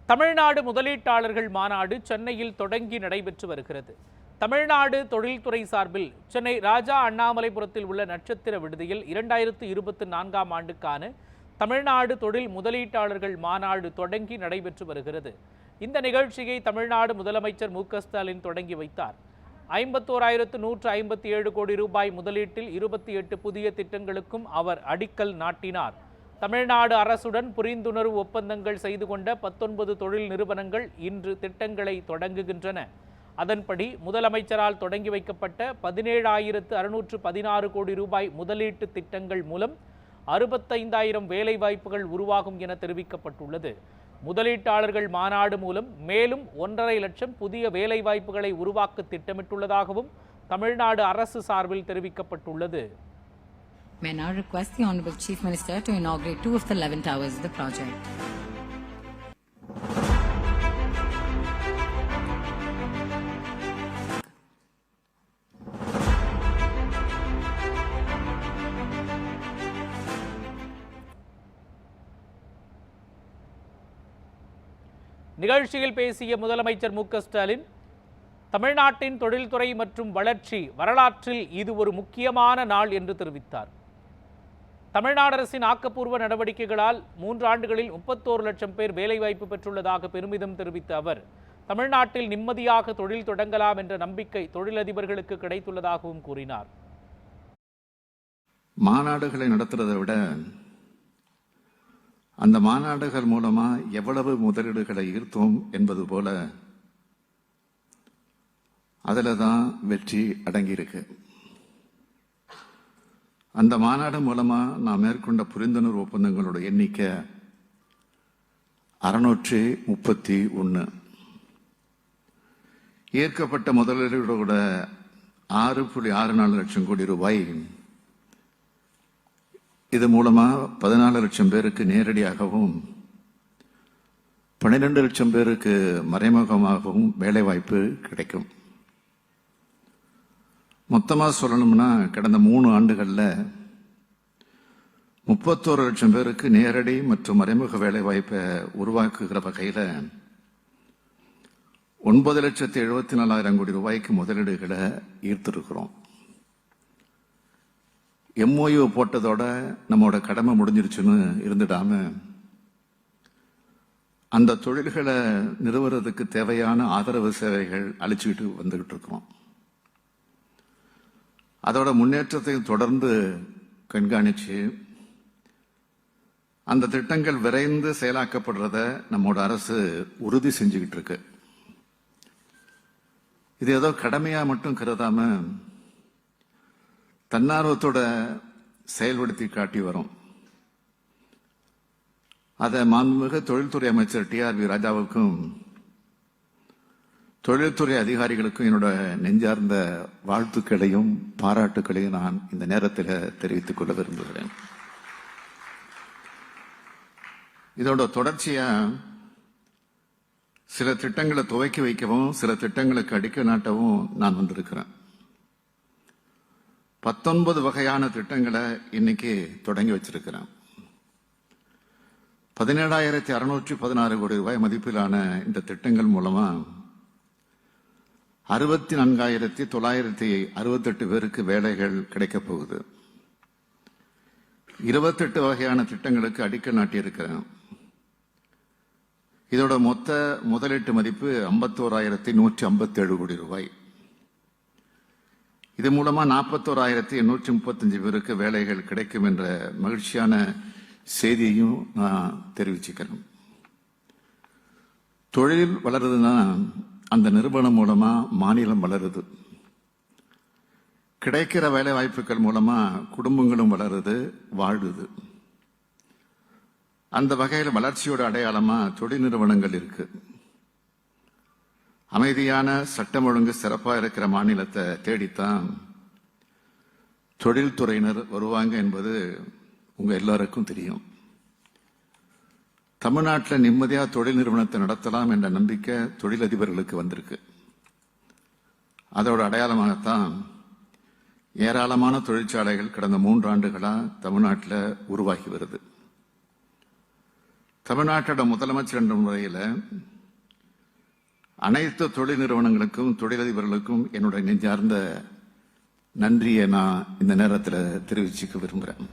தமிழ்நாடு முதலீட்டாளர்கள் மாநாடு சென்னையில் தொடங்கி நடைபெற்று வருகிறது. தமிழ்நாடு தொழில்துறை சார்பில் சென்னை ராஜா அண்ணாமலைபுரத்தில் உள்ள நட்சத்திர விடுதியில் 2024ஆம் ஆண்டுக்கான தமிழ்நாடு தொழில் முதலீட்டாளர்கள் மாநாடு தொடங்கி நடைபெற்று வருகிறது. இந்த நிகழ்ச்சியை தமிழ்நாடு முதலமைச்சர் மு.க.ஸ்டாலின் தொடங்கி வைத்தார். 51,157 கோடி ரூபாய் முதலீட்டில் 28 புதிய திட்டங்களுக்கும் அவர் அடிக்கல் நாட்டினார். தமிழ்நாடு அரசுடன் புரிந்துணர்வு ஒப்பந்தங்கள் செய்து கொண்ட 19 தொழில் நிறுவனங்கள் இன்று திட்டங்களை தொடங்குகின்றன. அதன்படி முதலமைச்சரால் தொடங்கி வைக்கப்பட்ட 17,616 கோடி ரூபாய் முதலீட்டு திட்டங்கள் மூலம் 65,000 வேலைவாய்ப்புகள் உருவாகும் என தெரிவிக்கப்பட்டுள்ளது. முதலீட்டாளர்கள் மாநாடு மூலம் மேலும் 1.5 லட்சம் புதிய வேலைவாய்ப்புகளை உருவாக்க திட்டமிட்டுள்ளதாகவும் தமிழ்நாடு அரசு சார்பில் தெரிவிக்கப்பட்டுள்ளது. May I now request the Honourable Chief Minister to inaugurate 2 of the 11 towers of the project. நிகழ்ச்சியில் பேசிய முதலமைச்சர் மு.க.ஸ்டாலின், தமிழ்நாட்டின் தொழில்துறை மற்றும் வளர்ச்சி வரலாற்றில் இது ஒரு முக்கியமான நாள் என்று தெரிவித்தார். தமிழ்நாடு அரசின் ஆக்கப்பூர்வ நடவடிக்கைகளால் 3 ஆண்டுகளில் 31 லட்சம் பேர் வேலைவாய்ப்பு பெற்றுள்ளதாக பெருமிதம் தெரிவித்த அவர், தமிழ்நாட்டில் நிம்மதியாக தொழில் தொடங்கலாம் என்ற நம்பிக்கை தொழிலதிபர்களுக்கு கிடைத்துள்ளதாகவும் கூறினார். மாநாடுகளை நடத்துறதை விட அந்த மாநாடுகள் மூலமா எவ்வளவு முதலீடுகளை ஈர்த்தோம் என்பது போல அதில் தான் வெற்றி அடங்கியிருக்கு. அந்த மாநாடு மூலமா நாம் மேற்கொண்ட புரிந்துணர்வு ஒப்பந்தங்களோட எண்ணிக்கை 631. ஏற்கப்பட்ட முதலீடுகளோட 6.64 லட்சம் கோடி ரூபாய். இது மூலமா 14 லட்சம் பேருக்கு நேரடியாகவும் 12 லட்சம் பேருக்கு மறைமுகமாகவும் வேலைவாய்ப்பு கிடைக்கும். மொத்தமாக சொல்லணும்னா கடந்த 3 ஆண்டுகளில் 31 லட்சம் பேருக்கு நேரடி மற்றும் மறைமுக வேலைவாய்ப்பை உருவாக்குகிற வகையில் 9,74,000 கோடி ரூபாய்க்கு முதலீடுகளை ஈர்த்திருக்கிறோம். MOU போட்டதோட நம்மளோட கடமை முடிஞ்சிருச்சுன்னு இருந்துடாம அந்த தொழில்களை நிறுவுறதுக்கு தேவையான ஆதரவு சேவைகள் அளிச்சுக்கிட்டு வந்துகிட்டு இருக்கிறோம். அதோட முன்னேற்றத்தை தொடர்ந்து கண்காணிச்சு அந்த திட்டங்கள் விரைந்து செயலாக்கப்படுறத நம்மோட அரசு உறுதி செஞ்சுக்கிட்டு இருக்கு. இது ஏதோ கடமையா மட்டும் கருதாம தன்னார்வத்தோட செயல்படுத்தி காட்டி வரும். அதை மாண்புமிகு தொழில்துறை அமைச்சர் TRV ராஜாவுக்கும் தொழில்துறை அதிகாரிகளுக்கும் என்னோட நெஞ்சார்ந்த வாழ்த்துக்களையும் பாராட்டுக்களையும் நான் இந்த நேரத்தில் தெரிவித்துக் கொள்ள விரும்புகிறேன். இதோட தொடர்ச்சியா சில திட்டங்களை துவக்கி வைக்கவும் சில திட்டங்களுக்கு அடிக்கல் நாட்டவும் நான் வந்திருக்கிறேன். 19 வகையான திட்டங்களை இன்னைக்கு தொடங்கி வச்சிருக்கிறேன். 17,616 கோடி ரூபாய் மதிப்பிலான இந்த திட்டங்கள் மூலமா 64,968 பேருக்கு வேலைகள் கிடைக்க போகுது. 28 வகையான திட்டங்களுக்கு அடிக்கல் நாட்டியிருக்கிறேன். இதோட மொத்த முதலீட்டு மதிப்பு 51,157 கோடி ரூபாய். இது மூலமா 41,835 பேருக்கு வேலைகள் கிடைக்கும் என்ற மகிழ்ச்சியான செய்தியையும் நான் தெரிவிச்சுக்கிறேன். தொழில் வளருதுன்னா அந்த நிறுவனம் மூலமா மாநிலம் வளருது. கிடைக்கிற வேலை வாய்ப்புகள் மூலமா குடும்பங்களும் வளருது, வாழுது. அந்த வகையில் வளர்ச்சியோட அடையாளமா தொழில் நிறுவனங்கள் இருக்கு. அமைதியான சட்டம் ஒழுங்கு சிறப்பா இருக்கிற மாநிலத்தை தேடித்தான் தொழில்துறையினர் வருவாங்க என்பது உங்க எல்லாருக்கும் தெரியும். தமிழ்நாட்டில் நிம்மதியா தொழில் நிறுவனத்தை நடத்தலாம் என்ற நம்பிக்கை தொழிலதிபர்களுக்கு வந்திருக்கு. அதோட அடையாளமாகத்தான் ஏராளமான தொழிற்சாலைகள் கடந்த 3 ஆண்டுகளா தமிழ்நாட்டில் உருவாகி வருது. தமிழ்நாட்டோட முதலமைச்சர் என்ற முறையில் அனைத்து தொழில் நிறுவனங்களுக்கும் தொழிலதிபர்களுக்கும் என்னுடைய நெஞ்சார்ந்த நன்றியை நான் இந்த நேரத்தில் தெரிவிச்சுக்க விரும்புகிறேன்.